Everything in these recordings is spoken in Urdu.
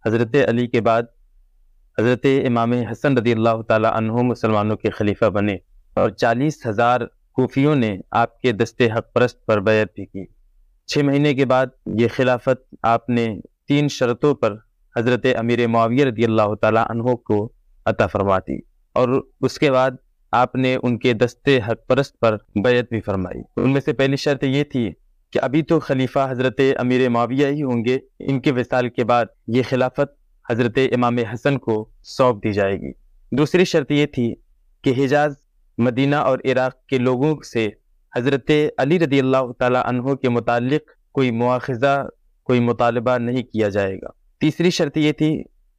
حضرت علی کے بعد حضرت امام حسن رضی اللہ تعالی عنہ مسلمانوں کے خلیفہ بنے اور 40,000 کوفیوں نے آپ کے دستے حق پرست پر بیعت بھی کی۔ 6 مہینے کے بعد یہ خلافت آپ نے 3 شرطوں پر حضرت امیر معاویہ رضی اللہ تعالی عنہ کو عطا فرما دی، اور اس کے بعد آپ نے ان کے دستے حق پرست پر بیعت بھی فرمائی۔ ان میں سے پہلی شرط یہ تھی کہ ابھی تو خلیفہ حضرت امیر معاویہ ہی ہوں گے، ان کے وصال کے بعد یہ خلافت حضرت امام حسن کو سونپ دی جائے گی۔ دوسری شرط یہ تھی کہ حجاز، مدینہ اور عراق کے لوگوں سے حضرت علی رضی اللہ تعالی عنہ کے متعلق کوئی مواخذہ، کوئی مطالبہ نہیں کیا جائے گا۔ تیسری شرط یہ تھی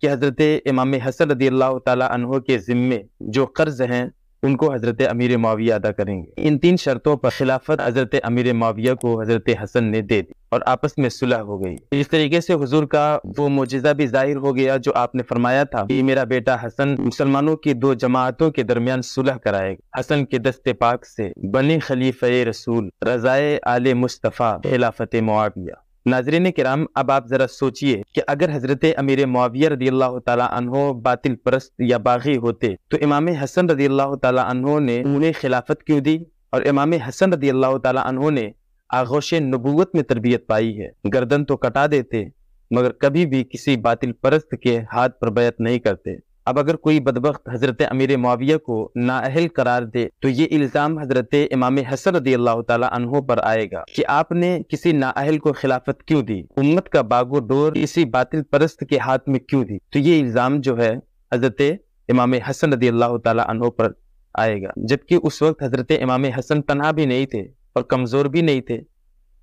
کہ حضرت امام حسن رضی اللہ تعالی عنہ کے ذمے جو قرض ہیں ان کو حضرت امیر معاویہ ادا کریں گے۔ ان 3 شرطوں پر خلافت حضرت امیر معاویہ کو حضرت حسن نے دے دی اور آپس میں صلح ہو گئی۔ اس طریقے سے حضور کا وہ معجزہ بھی ظاہر ہو گیا جو آپ نے فرمایا تھا کہ میرا بیٹا حسن مسلمانوں کی 2 جماعتوں کے درمیان صلح کرائے گا۔ حسن کے دست پاک سے بنی خلیفہ رسول رضائے آل مصطفیٰ خلافت معاویہ۔ ناظرین کرام، اب آپ ذرا سوچئے کہ اگر حضرت امیر معاویہ رضی اللہ تعالی عنہ باطل پرست یا باغی ہوتے تو امام حسن رضی اللہ تعالی عنہ نے انہیں خلافت کیوں دی؟ اور امام حسن رضی اللہ تعالی عنہ نے آغوش نبوت میں تربیت پائی ہے، گردن تو کٹا دیتے مگر کبھی بھی کسی باطل پرست کے ہاتھ پر بیعت نہیں کرتے۔ اب اگر کوئی بدبخت حضرت امیر معاویہ کو نااہل قرار دے تو یہ الزام حضرت امام حسن رضی اللہ تعالی عنہ پر آئے گا کہ آپ نے کسی نااہل کو خلافت کیوں دی، امت کا باغ و ڈور کسی باطل پرست کے ہاتھ میں کیوں دی؟ تو یہ الزام جو ہے حضرت امام حسن رضی اللہ تعالی عنہ پر آئے گا، جبکہ اس وقت حضرت امام حسن تنہا بھی نہیں تھے اور کمزور بھی نہیں تھے،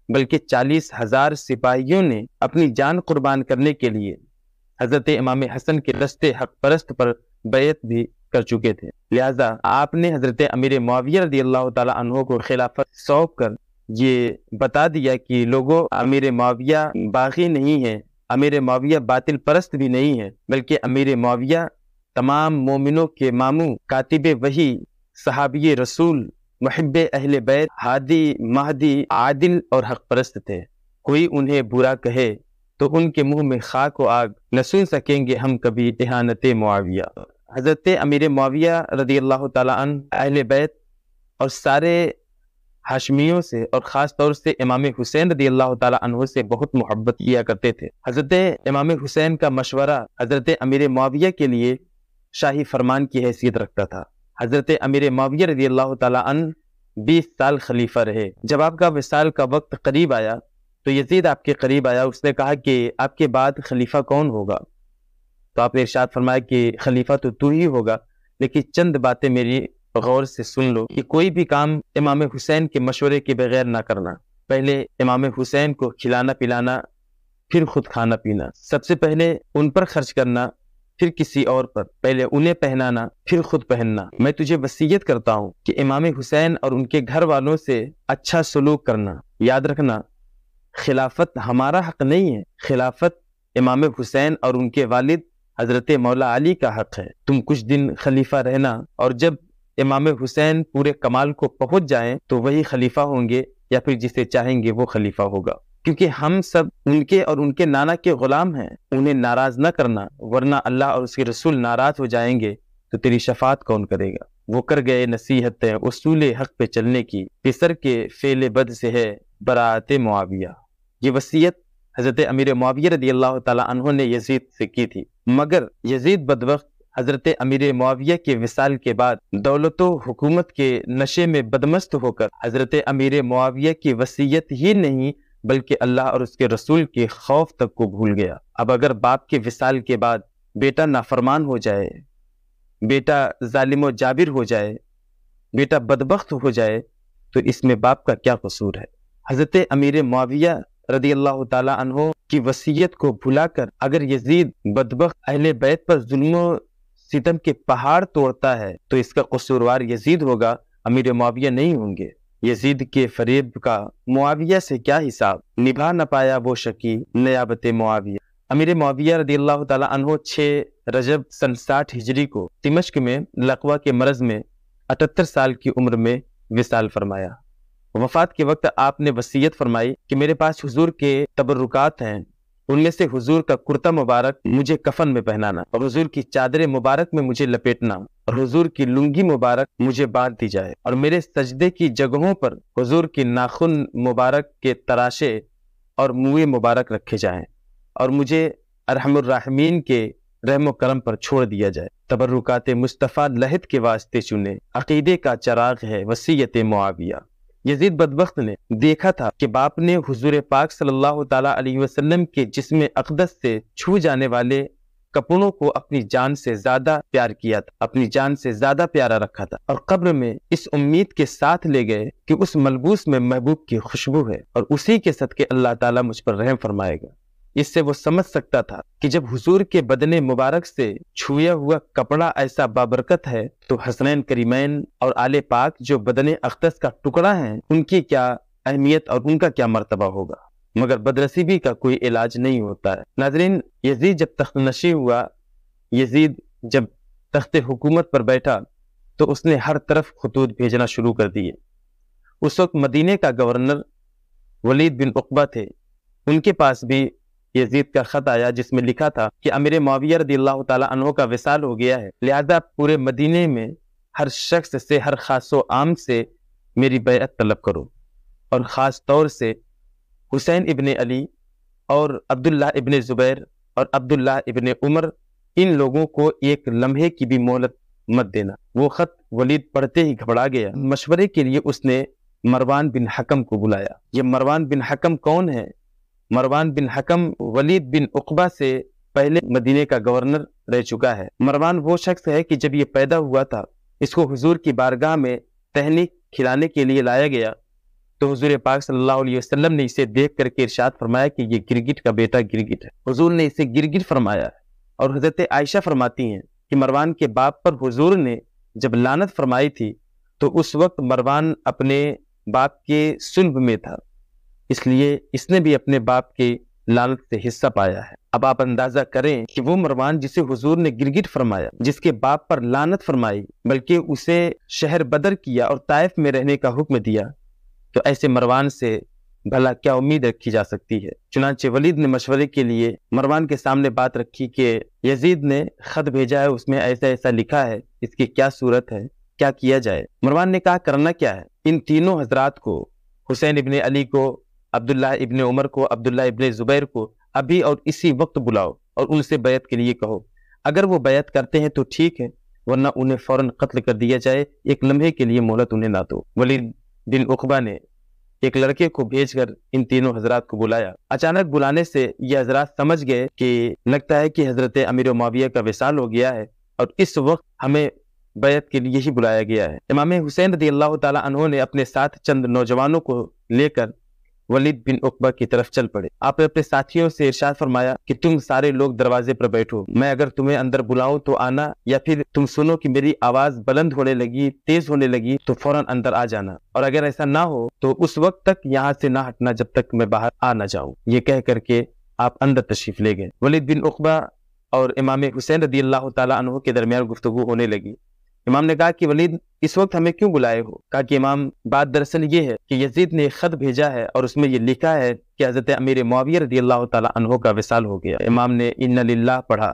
بلکہ 40,000 سپاہیوں نے اپنی جان قربان کرنے کے لیے حضرت امام حسن کے دستے حق پرست پر بیعت بھی کر چکے تھے۔ لہذا آپ نے حضرت امیر معاویہ رضی اللہ تعالی عنہ کو خلافت سونپ کر یہ بتا دیا کہ لوگوں، امیر معاویہ باغی نہیں ہے، امیر معاویہ باطل پرست بھی نہیں ہے، بلکہ امیر معاویہ تمام مومنوں کے ماموں، کاتب وحی، صحابی رسول، محب اہل بیت، ہادی، مہدی، عادل اور حق پرست تھے۔ کوئی انہیں برا کہے تو ان کے منہ میں خاک و آگ، نہ سن سکیں گے ہم کبھی اہانت معاویہ۔ حضرت امیر معاویہ رضی اللہ تعالیٰ عنہ اہل بیت اور سارے ہاشمیوں سے اور خاص طور سے امام حسین رضی اللہ تعالیٰ عنہ سے بہت محبت کیا کرتے تھے۔ حضرت امام حسین کا مشورہ حضرت امیر معاویہ کے لیے شاہی فرمان کی حیثیت رکھتا تھا۔ حضرت امیر معاویہ رضی اللہ تعالیٰ عنہ 20 سال خلیفہ رہے۔ جب آپ کا وصال کا وقت قریب آیا تو یزید آپ کے قریب آیا، اس نے کہا کہ آپ کے بعد خلیفہ کون ہوگا؟ تو آپ نے ارشاد فرمایا کہ خلیفہ تو ہی ہوگا، لیکن چند باتیں میری غور سے سن لو کہ کوئی بھی کام امام حسین کے مشورے کے بغیر نہ کرنا۔ پہلے امام حسین کو کھلانا پلانا، پھر خود کھانا پینا، سب سے پہلے ان پر خرچ کرنا، پھر کسی اور پر، پہلے انہیں پہنانا پھر خود پہننا۔ میں تجھے وصیت کرتا ہوں کہ امام حسین اور ان کے گھر والوں سے اچھا سلوک کرنا۔ یاد رکھنا، خلافت ہمارا حق نہیں ہے، خلافت امام حسین اور ان کے والد حضرت مولا علی کا حق ہے۔ تم کچھ دن خلیفہ رہنا، اور جب امام حسین پورے کمال کو پہنچ جائیں تو وہی خلیفہ ہوں گے، یا پھر جسے چاہیں گے وہ خلیفہ ہوگا، کیونکہ ہم سب ان کے اور ان کے نانا کے غلام ہیں۔ انہیں ناراض نہ کرنا، ورنہ اللہ اور اس کے رسول ناراض ہو جائیں گے تو تیری شفاعت کون کرے گا؟ وہ کر گئے نصیحتیں اصول حق پہ چلنے کی، پسر کے فعل بد سے ہے براءت معاویہ۔ یہ وصیت حضرت امیر معاویہ رضی اللہ تعالی عنہ نے یزید سے کی تھی، مگر یزید بدبخت حضرت امیر معاویہ کے وصال کے بعد دولت و حکومت کے نشے میں بدمست ہو کر حضرت امیر معاویہ کی وصیت ہی نہیں بلکہ اللہ اور اس کے رسول کے خوف تک کو بھول گیا۔ اب اگر باپ کے وصال کے بعد بیٹا نافرمان ہو جائے، بیٹا ظالم و جابر ہو جائے، بیٹا بدبخت ہو جائے تو اس میں باپ کا کیا قصور ہے؟ حضرت امیر معاویہ رضی اللہ تعالیٰ عنہ کی وصیت کو بھلا کر اگر یزید بدبخت اہل بیت پر ظلم و ستم کے پہاڑ توڑتا ہے تو اس کا قصوروار یزید ہوگا، امیر معاویہ نہیں ہوں گے۔ یزید کے فریب کا معاویہ سے کیا حساب، نبھا نہ پایا وہ شکی نیابت معاویہ۔ امیر معاویہ رضی اللہ تعالیٰ عنہ 6 رجب سن 60 ہجری کو دمشق میں لقوہ کے مرض میں 78 سال کی عمر میں وصال فرمایا۔ وفات کے وقت آپ نے وصیت فرمائی کہ میرے پاس حضور کے تبرکات ہیں، ان میں سے حضور کا کرتا مبارک مجھے کفن میں پہنانا، اور حضور کی چادر مبارک میں مجھے لپیٹنا، اور حضور کی لنگی مبارک مجھے باندھ دی جائے، اور میرے سجدے کی جگہوں پر حضور کی ناخن مبارک کے تراشے اور منہ مبارک رکھے جائیں، اور مجھے ارحم الراحمین کے رحم و کرم پر چھوڑ دیا جائے۔ تبرکات مصطفیٰ لہد کے واسطے چنے، عقیدے کا چراغ ہے وصیت معاویہ۔ یزید بدبخت نے دیکھا تھا کہ باپ نے حضور پاک صلی اللہ تعالیٰ علیہ وسلم کے جسم اقدس سے چھو جانے والے کپڑوں کو اپنی جان سے زیادہ پیار کیا تھا، اپنی جان سے زیادہ پیارا رکھا تھا، اور قبر میں اس امید کے ساتھ لے گئے کہ اس ملبوس میں محبوب کی خوشبو ہے، اور اسی کے صدقے اللہ تعالیٰ مجھ پر رحم فرمائے گا۔ اس سے وہ سمجھ سکتا تھا کہ جب حضور کے بدن مبارک سے چھویا ہوا کپڑا ایسا بابرکت ہے تو حسنین کریمین اور آل پاک جو بدن اقدس کا ٹکڑا ہیں ان کی کیا اہمیت اور ان کا کیا مرتبہ ہوگا۔ مگر بدنصیبی کا کوئی علاج نہیں ہوتا ہے۔ ناظرین، یزید جب تخت نشین ہوا، یزید جب تخت حکومت پر بیٹھا تو اس نے ہر طرف خطوط بھیجنا شروع کر دیے۔ اس وقت مدینے کا گورنر ولید بن عقبہ تھے، ان کے پاس بھی یزید کا خط آیا جس میں لکھا تھا کہ امیر معاویہ رضی اللہ تعالیٰ عنہ کا وصال ہو گیا ہے، لہذا پورے مدینے میں ہر شخص سے، ہر خاص و عام سے میری بیعت طلب کرو، اور خاص طور سے حسین ابن علی اور عبداللہ ابن زبیر اور عبداللہ ابن عمر، ان لوگوں کو ایک لمحے کی بھی مہلت مت دینا۔ وہ خط ولید پڑھتے ہی گھبرا گیا۔ مشورے کے لیے اس نے مروان بن حکم کو بلایا۔ یہ مروان بن حکم کون ہے؟ مروان بن حکم ولید بن عقبہ سے پہلے مدینے کا گورنر رہ چکا ہے۔ مروان وہ شخص ہے کہ جب یہ پیدا ہوا تھا، اس کو حضور کی بارگاہ میں تہنی کھلانے کے لیے لایا گیا تو حضور پاک صلی اللہ علیہ وسلم نے اسے دیکھ کر کے ارشاد فرمایا کہ یہ گرگٹ کا بیٹا گرگٹ ہے۔ حضور نے اسے گرگٹ فرمایا ہے، اور حضرت عائشہ فرماتی ہیں کہ مروان کے باپ پر حضور نے جب لعنت فرمائی تھی تو اس وقت مروان اپنے باپ کے صلب میں تھا، اس لیے اس نے بھی اپنے باپ کے لعنت سے حصہ پایا ہے۔ اب آپ اندازہ کریں کہ وہ مروان جسے حضور نے گرگٹ فرمایا، جس کے باپ پر لعنت فرمائی، بلکہ اسے شہر بدر کیا اور طائف میں رہنے کا حکم دیا، تو ایسے مروان سے بھلا کیا امید رکھی جا سکتی ہے۔ چنانچہ ولید نے مشورے کے لیے مروان کے سامنے بات رکھی کہ یزید نے خط بھیجا ہے، اس میں ایسا ایسا لکھا ہے، اس کی کیا صورت ہے، کیا کیا جائے۔ مروان نے کہا کرنا کیا ہے، ان تینوں حضرات کو، حسین ابن علی کو، عبداللہ ابن عمر کو، عبداللہ ابن زبیر کو ابھی اور اسی وقت بلاؤ اور ان سے بیعت کے لیے کہو۔ اگر وہ بیعت کرتے ہیں تو ٹھیک ہے، ورنہ انہیں فوراً قتل کر دیا جائے، ایک لمحے کے لیے مہلت انہیں نہ دو۔ ولید بن عقبہ نے ایک لڑکے کو بھیج کر ان تینوں حضرات کو بلایا۔ اچانک بلانے سے یہ حضرات سمجھ گئے کہ لگتا ہے کہ حضرت امیر معاویہ کا وصال ہو گیا ہے اور اس وقت ہمیں بیعت کے لیے ہی بلایا گیا ہے۔ امام حسین رضی اللہ تعالیٰ عنہ نے اپنے ساتھ چند نوجوانوں کو لے کر ولید بن عقبہ کی طرف چل پڑے۔ آپ نے اپنے ساتھیوں سے ارشاد فرمایا کہ تم سارے لوگ دروازے پر بیٹھو، میں اگر تمہیں اندر بلاؤں تو آنا، یا پھر تم سنو کہ میری آواز بلند ہونے لگی، تیز ہونے لگی تو فوراً اندر آ جانا، اور اگر ایسا نہ ہو تو اس وقت تک یہاں سے نہ ہٹنا جب تک میں باہر آ نہ جاؤں۔ یہ کہہ کر کے آپ اندر تشریف لے گئے۔ ولید بن عقبہ اور امام حسین رضی اللہ تعالیٰ عنہ کے درمیان گفتگو ہونے لگی۔ امام نے کہا کہ ولید اس وقت ہمیں کیوں بلائے ہو؟ کہا کہ امام، بات دراصل یہ ہے کہ یزید نے ایک خط بھیجا ہے اور اس میں یہ لکھا ہے کہ حضرت امیر معاویہ رضی اللہ تعالیٰ عنہ کا وصال ہو گیا۔ امام نے ان للہ پڑھا۔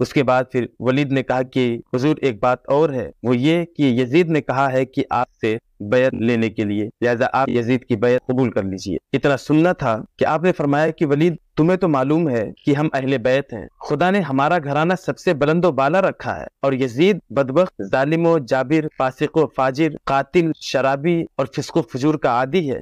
اس کے بعد پھر ولید نے کہا کہ حضور ایک بات اور ہے، وہ یہ کہ یزید نے کہا ہے کہ آپ سے بیعت لینے کے لیے، لہذا آپ یزید کی بیعت قبول کر لیجئے۔ اتنا سننا تھا کہ آپ نے فرمایا کہ ولید، تمہیں تو معلوم ہے کہ ہم اہل بیعت ہیں، خدا نے ہمارا گھرانہ سب سے بلند و بالا رکھا ہے، اور یزید بدبخت ظالم و جابر، فاسق و فاجر، قاتل، شرابی اور فسق و فجور کا عادی ہے،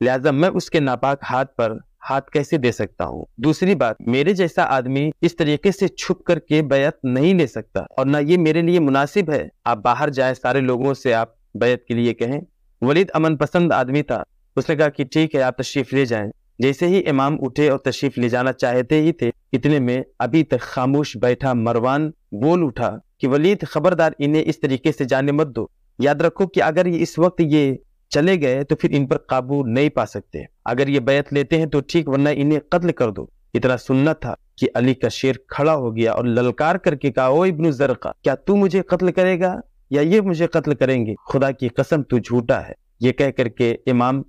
لہذا میں اس کے ناپاک ہاتھ پر ہاتھ کیسے دے سکتا ہوں؟ دوسری بات، میرے جیسا آدمی اس طریقے سے چھپ کر کے بیعت نہیں لے سکتا، اور نہ یہ میرے لیے مناسب ہے۔ آپ باہر جائیں، سارے لوگوں سے آپ بیعت کے لیے کہیں۔ ولید امن پسند آدمی تھا، اس نے کہا کہ ٹھیک ہے، آپ تشریف لے جائیں۔ جیسے ہی امام اٹھے اور تشریف لے جانا چاہتے ہی تھے، اتنے میں ابھی تک خاموش بیٹھا مروان بول اٹھا کہ ولید، خبردار انہیں اس طریقے سے جانے مت دو، یاد رکھو کہ اگر یہ اس وقت یہ چلے گئے تو پھر ان پر قابو نہیں پا سکتے، اگر یہ بیعت لیتے ہیں تو ٹھیک، ورنہ انہیں قتل کر دو۔ اتنا سننا تھا کہ علی کا شیر کھڑا ہو گیا اور للکار کر کے کہا، او ابن زرقہ، کیا تو مجھے قتل کرے گا یا یہ مجھے قتل کریں گے؟ خدا کی قسم تو جھوٹا ہے۔ یہ کہہ کر کے امام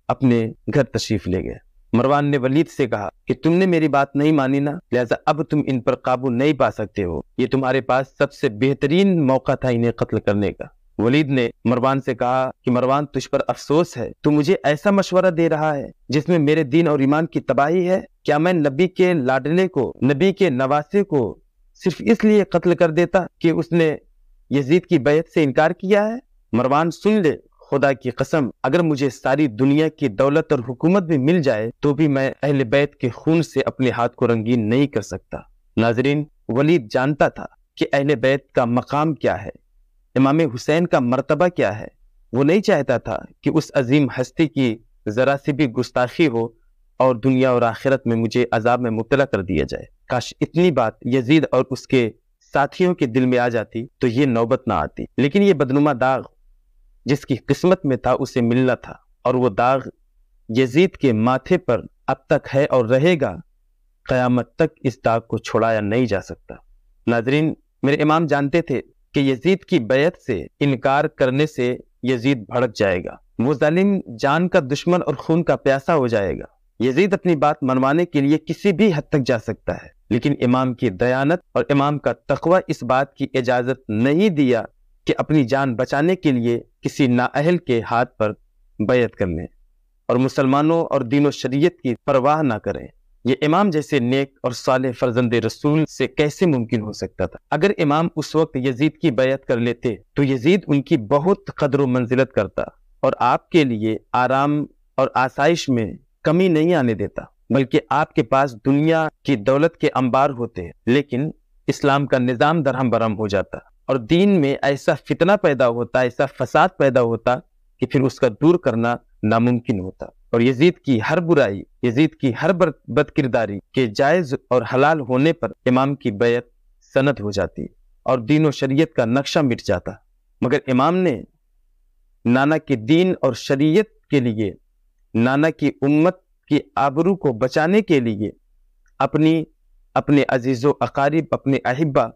اپنے گھر تشریف لے گئے۔ مروان نے ولید سے کہا کہ تم نے میری بات نہیں مانی نا، لہذا اب تم ان پر قابو نہیں پا سکتے ہو، یہ تمہارے پاس سب سے بہترین موقع تھا انہیں قتل کرنے کا۔ ولید نے مروان سے کہا کہ مروان تجھ پر افسوس ہے، تو مجھے ایسا مشورہ دے رہا ہے جس میں میرے دین اور ایمان کی تباہی ہے؟ کیا میں نبی کے لاڈلے کو، نبی کے نواسے کو صرف اس لیے قتل کر دیتا کہ اس نے یزید کی بیعت سے انکار کیا ہے؟ مروان سن لے، خدا کی قسم اگر مجھے ساری دنیا کی دولت اور حکومت بھی مل جائے تو بھی میں اہل بیت کے خون سے اپنے ہاتھ کو رنگین نہیں کر سکتا۔ ناظرین، ولید جانتا تھا کہ اہل بیت کا مقام کیا ہے، امام حسین کا مرتبہ کیا ہے۔ وہ نہیں چاہتا تھا کہ اس عظیم ہستی کی ذرا سی بھی گستاخی ہو اور دنیا اور آخرت میں مجھے عذاب میں مبتلا کر دیا جائے۔ کاش اتنی بات یزید اور اس کے ساتھیوں کے دل میں آ جاتی تو یہ نوبت نہ آتی، لیکن یہ بدنما داغ جس کی قسمت میں تھا اسے ملنا تھا، اور وہ داغ یزید کے ماتھے پر اب تک ہے اور رہے گا، قیامت تک اس داغ کو چھڑایا نہیں جا سکتا۔ ناظرین، میرے امام جانتے تھے کہ یزید کی بیعت سے انکار کرنے سے یزید بھڑک جائے گا، وہ ظالم جان کا دشمن اور خون کا پیاسا ہو جائے گا۔ یزید اپنی بات منوانے کے لیے کسی بھی حد تک جا سکتا ہے، لیکن امام کی دیانت اور امام کا تقوی اس بات کی اجازت نہیں دیا کہ اپنی جان بچانے کے لیے کسی نااہل کے ہاتھ پر بیعت کر لیں اور مسلمانوں اور دین و شریعت کی پرواہ نہ کریں۔ یہ امام جیسے نیک اور صالح فرزند رسول سے کیسے ممکن ہو سکتا تھا؟ اگر امام اس وقت یزید کی بیعت کر لیتے تو یزید ان کی بہت قدر و منزلت کرتا اور آپ کے لیے آرام اور آسائش میں کمی نہیں آنے دیتا، بلکہ آپ کے پاس دنیا کی دولت کے انبار ہوتے، لیکن اسلام کا نظام درہم برہم ہو جاتا اور دین میں ایسا فتنہ پیدا ہوتا، ایسا فساد پیدا ہوتا کہ پھر اس کا دور کرنا ناممکن ہوتا، اور یزید کی ہر برائی، یزید کی ہر بد کرداری کے جائز اور حلال ہونے پر امام کی بیعت سند ہو جاتی اور دین و شریعت کا نقشہ مٹ جاتا۔ مگر امام نے نانا کے دین اور شریعت کے لیے، نانا کی امت کی آبرو کو بچانے کے لیے اپنے عزیز و اقارب، اپنے احبہ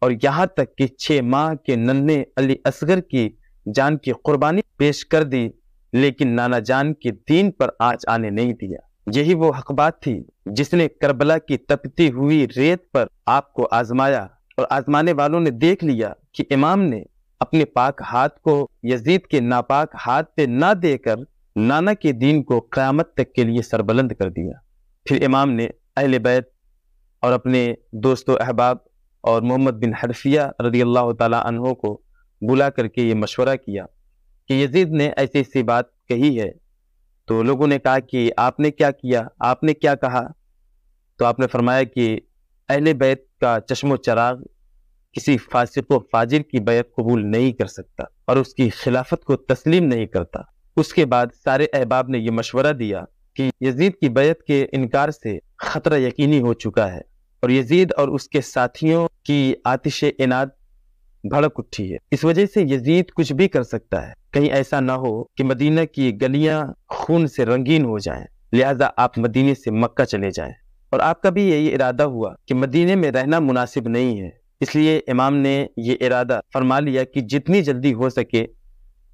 اور یہاں تک کہ 6 ماہ کے ننھے علی اصغر کی جان کی قربانی پیش کر دی، لیکن نانا جان کے دین پر آنچ آنے نہیں دیا۔ یہی وہ حق بات تھی جس نے کربلا کی تپتی ہوئی ریت پر آپ کو آزمایا، اور آزمانے والوں نے دیکھ لیا کہ امام نے اپنے پاک ہاتھ کو یزید کے ناپاک ہاتھ پہ نہ دے کر نانا کے دین کو قیامت تک کے لیے سربلند کر دیا۔ پھر امام نے اہل بیت اور اپنے دوست و احباب اور محمد بن حنفیہ رضی اللہ تعالی عنہ کو بلا کر کے یہ مشورہ کیا کہ یزید نے ایسی ایسی بات کہی ہے۔ تو لوگوں نے کہا کہ آپ نے کیا کیا، آپ نے کیا کہا؟ تو آپ نے فرمایا کہ اہل بیت کا چشم و چراغ کسی فاسق و فاجر کی بیعت قبول نہیں کر سکتا اور اس کی خلافت کو تسلیم نہیں کرتا۔ اس کے بعد سارے احباب نے یہ مشورہ دیا کہ یزید کی بیعت کے انکار سے خطرہ یقینی ہو چکا ہے اور یزید اور اس کے ساتھیوں کی آتش اناد بھڑک اٹھی ہے، اس وجہ سے یزید کچھ بھی کر سکتا ہے، کہیں ایسا نہ ہو کہ مدینہ کی گلیاں خون سے رنگین ہو جائیں، لہذا آپ مدینے سے مکہ چلے جائیں۔ اور آپ کا بھی یہی ارادہ ہوا کہ مدینے میں رہنا مناسب نہیں ہے، اس لیے امام نے یہ ارادہ فرما لیا کہ جتنی جلدی ہو سکے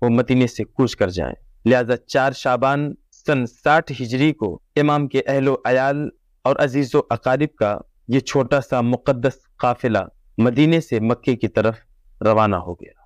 وہ مدینے سے کوچ کر جائیں۔ لہذا 4 شعبان سن 60 ہجری کو امام کے اہل و عیال اور عزیز و اقارب کا یہ چھوٹا سا مقدس قافلہ مدینے سے مکے کی طرف روانہ ہو گیا۔